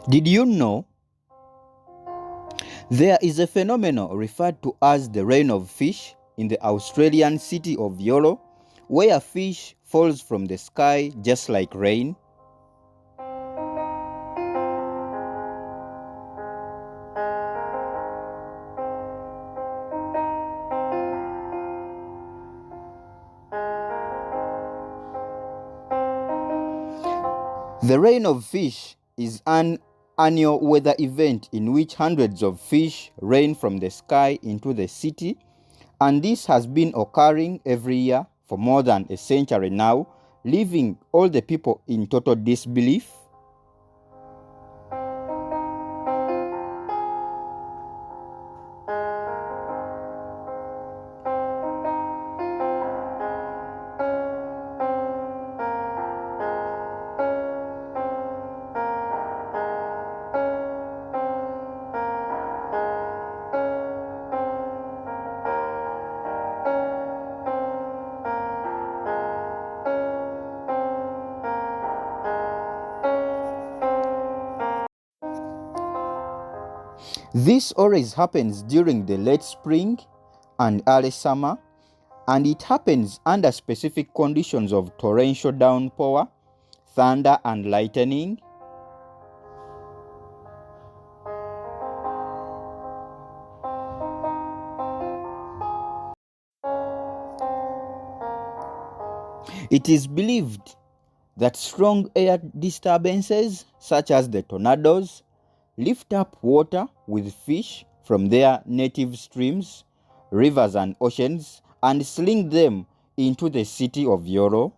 Did you know there is a phenomenon referred to as the rain of fish in the Australian city of Yolo, where fish falls from the sky just like rain? The rain of fish is an annual weather event in which hundreds of fish rain from the sky into the city, and this has been occurring every year for more than a century now, leaving all the people in total disbelief. This always happens during the late spring and early summer, and it happens under specific conditions of torrential downpour, thunder and lightning. It is believed that strong air disturbances, such as the tornadoes, lift up water with fish from their native streams, rivers and oceans, and sling them into the city of Yoro.